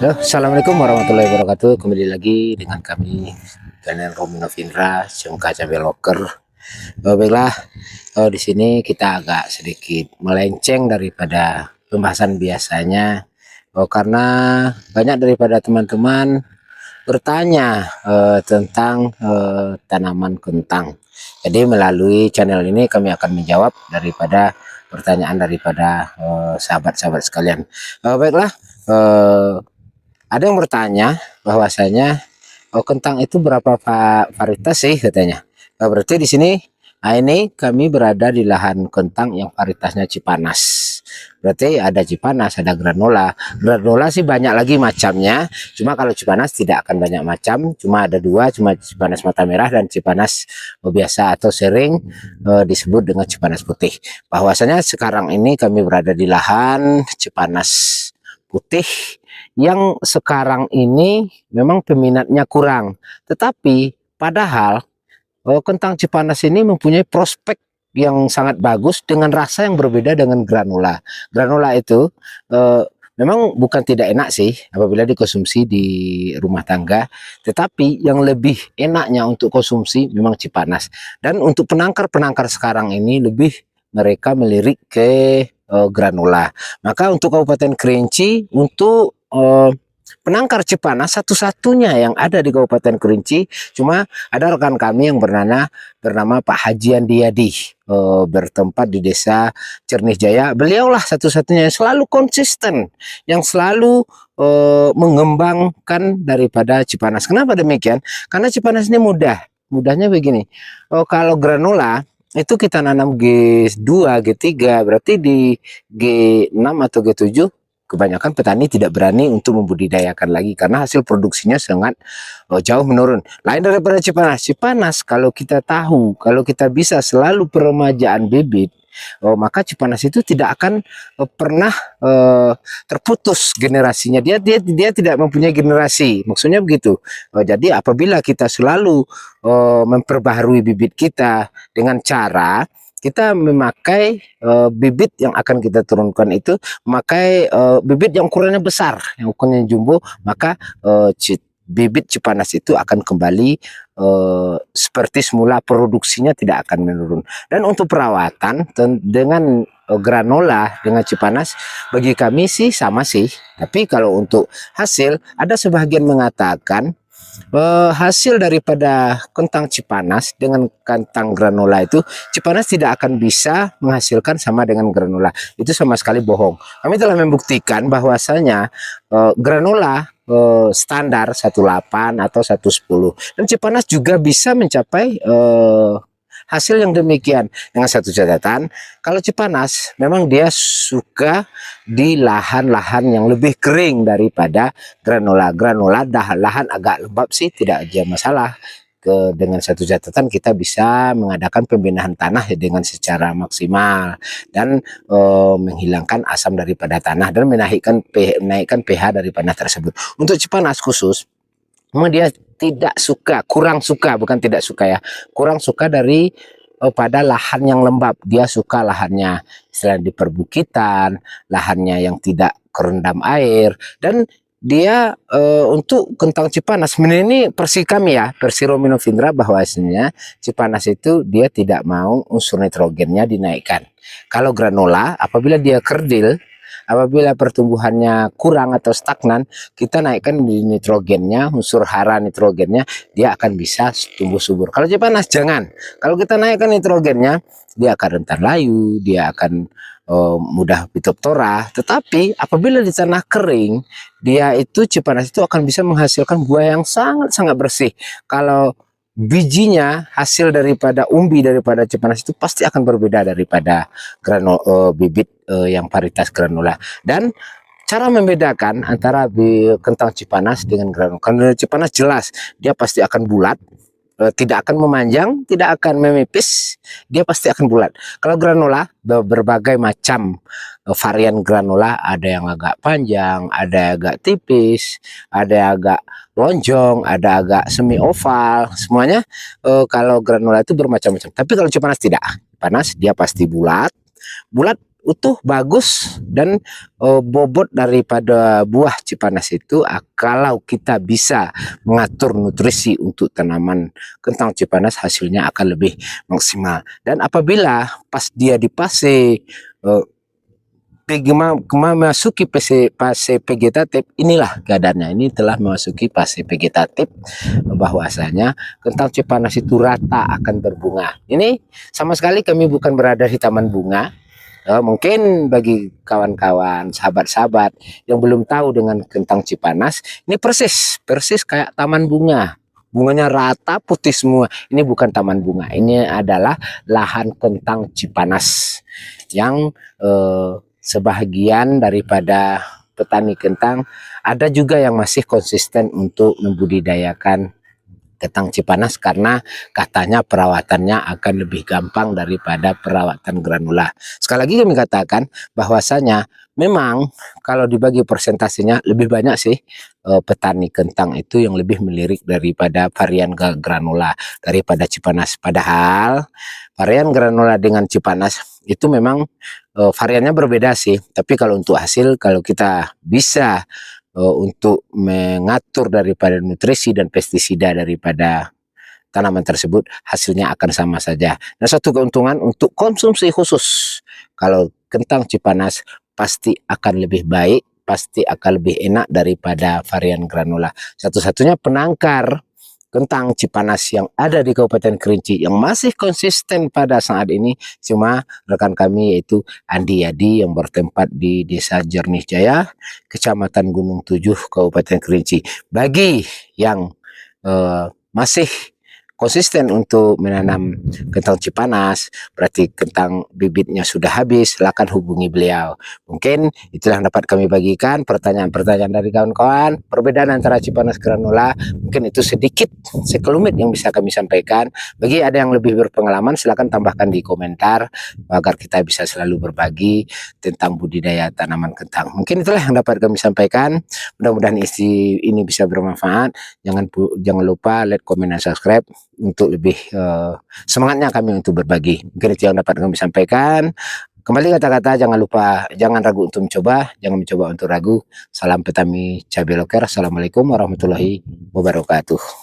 Halo, Assalamualaikum warahmatullahi wabarakatuh. Kembali lagi dengan kami channel Romino Findra, Sungka Cabai Loker. Baiklah, di sini kita agak sedikit melenceng daripada pembahasan biasanya, karena banyak daripada teman-teman bertanya tentang tanaman kentang. Jadi melalui channel ini kami akan menjawab daripada pertanyaan daripada sahabat-sahabat sekalian. Baiklah. Ada yang bertanya bahwasanya, oh, kentang itu berapa varietas sih katanya. Berarti di sini, ini kami berada di lahan kentang yang varietasnya Cipanas. Berarti ada Cipanas, ada granola. Granola sih banyak lagi macamnya. Cuma kalau Cipanas tidak akan banyak macam. Cuma ada dua, cuma Cipanas mata merah dan Cipanas biasa atau sering disebut dengan Cipanas putih. Bahwasanya sekarang ini kami berada di lahan Cipanas putih yang sekarang ini memang peminatnya kurang. Tetapi padahal kentang Cipanas ini mempunyai prospek yang sangat bagus dengan rasa yang berbeda dengan granola. Granola itu memang bukan tidak enak sih apabila dikonsumsi di rumah tangga, tetapi yang lebih enaknya untuk konsumsi memang Cipanas. Dan untuk penangkar-penangkar sekarang ini lebih mereka melirik ke granola. Maka untuk Kabupaten Kerinci, untuk penangkar Cipanas satu-satunya yang ada di Kabupaten Kerinci, cuma ada rekan kami yang bernama Pak Haji Andiyadi, bertempat di desa Cernih Jaya. Beliaulah satu-satunya yang selalu konsisten, yang selalu mengembangkan daripada Cipanas. Kenapa demikian? Karena Cipanas ini mudahnya begini. Kalau granola itu kita nanam G2, G3, berarti di G6 atau G7 kebanyakan petani tidak berani untuk membudidayakan lagi karena hasil produksinya sangat jauh menurun. Lain daripada Cipanas. Cipanas kalau kita tahu, kalau kita bisa selalu peremajaan bibit, maka Cipanas itu tidak akan pernah terputus generasinya. Dia tidak mempunyai generasi. Maksudnya begitu. Jadi apabila kita selalu memperbaharui bibit kita dengan cara kita memakai bibit yang akan kita turunkan itu memakai bibit yang ukurannya besar, yang ukurannya jumbo, maka bibit Cipanas itu akan kembali seperti semula, produksinya tidak akan menurun. Dan untuk perawatan dengan granola dengan Cipanas bagi kami sih sama sih, tapi kalau untuk hasil ada sebagian mengatakan hasil daripada kentang Cipanas dengan kentang granola itu, Cipanas tidak akan bisa menghasilkan sama dengan granola. Itu sama sekali bohong. Kami telah membuktikan bahwasanya granola standar 18 atau 110 dan Cipanas juga bisa mencapai hasil yang demikian, dengan satu catatan. Kalau Cipanas memang dia suka di lahan-lahan yang lebih kering daripada granola. Granola lahan agak lembab sih tidak aja masalah. Dengan satu catatan kita bisa mengadakan pembinaan tanah dengan secara maksimal dan menghilangkan asam daripada tanah dan menaikkan pH daripada tersebut. Untuk Cipanas khusus, memang dia tidak suka, kurang suka, bukan tidak suka ya, kurang suka dari pada lahan yang lembab. Dia suka lahannya selain di perbukitan, lahannya yang tidak kerendam air. Dan dia untuk kentang Cipanas, ini versi kami ya, versi Romino Findra, bahwasanya Cipanas itu dia tidak mau unsur nitrogennya dinaikkan. Kalau granola apabila dia kerdil, apabila pertumbuhannya kurang atau stagnan, kita naikkan di nitrogennya, unsur hara nitrogennya, dia akan bisa tumbuh subur. Kalau Cipanas jangan. Kalau kita naikkan nitrogennya, dia akan rentan layu, dia akan mudah pitoptora. Tetapi apabila di tanah kering, dia itu Cipanas itu akan bisa menghasilkan buah yang sangat-sangat bersih. Kalau bijinya, hasil daripada umbi daripada Cipanas itu pasti akan berbeda daripada bibit yang varietas granola. Dan cara membedakan antara kentang Cipanas dengan granola. Kalau Cipanas jelas dia pasti akan bulat, tidak akan memanjang, tidak akan memipis, dia pasti akan bulat. Kalau granola, berbagai macam varian granola, ada yang agak panjang, ada yang agak tipis, ada yang agak lonjong, ada agak semi oval, semuanya kalau granola itu bermacam-macam. Tapi kalau Cipanas tidak, Cipanas dia pasti bulat. Bulat utuh, bagus, dan bobot daripada buah Cipanas itu kalau kita bisa mengatur nutrisi untuk tanaman kentang Cipanas, hasilnya akan lebih maksimal. Dan apabila pas dia dipase memasuki fase vegetatif, inilah keadaannya. Ini telah memasuki fase vegetatif, bahwasanya kentang Cipanas itu rata akan berbunga. Ini sama sekali kami bukan berada di taman bunga. Mungkin bagi kawan-kawan, sahabat-sahabat yang belum tahu dengan kentang Cipanas, ini persis kayak taman bunga. Bunganya rata, putih semua. Ini bukan taman bunga. Ini adalah lahan kentang Cipanas yang sebahagian daripada petani kentang ada juga yang masih konsisten untuk membudidayakan kentang Cipanas karena katanya perawatannya akan lebih gampang daripada perawatan granula. Sekali lagi kami katakan bahwasanya memang kalau dibagi persentasenya lebih banyak sih petani kentang itu yang lebih melirik daripada varian granula daripada Cipanas. Padahal varian granula dengan Cipanas itu memang variannya berbeda sih. Tapi kalau untuk hasil, kalau kita bisa untuk mengatur daripada nutrisi dan pestisida daripada tanaman tersebut, hasilnya akan sama saja. Nah, satu keuntungan untuk konsumsi khusus, kalau kentang Cipanas pasti akan lebih baik, pasti akan lebih enak daripada varian granula. Satu-satunya penangkar kentang Cipanas yang ada di Kabupaten Kerinci yang masih konsisten pada saat ini cuma rekan kami, yaitu Andi Yadi yang bertempat di Desa Jernih Jaya, Kecamatan Gunung Tujuh, Kabupaten Kerinci. Bagi yang masih konsisten untuk menanam kentang Cipanas, berarti kentang bibitnya sudah habis, silakan hubungi beliau. Mungkin itulah yang dapat kami bagikan, pertanyaan-pertanyaan dari kawan-kawan. Perbedaan antara Cipanas granula, mungkin itu sedikit sekelumit yang bisa kami sampaikan. Bagi ada yang lebih berpengalaman, silakan tambahkan di komentar agar kita bisa selalu berbagi tentang budidaya tanaman kentang. Mungkin itulah yang dapat kami sampaikan. Mudah-mudahan isi ini bisa bermanfaat. Jangan lupa like, comment, dan subscribe untuk lebih semangatnya kami untuk berbagi. Mungkin itu yang dapat kami sampaikan. Kembali kata-kata, jangan ragu untuk mencoba, jangan mencoba untuk ragu. Salam petani cabai loker. Assalamualaikum warahmatullahi wabarakatuh.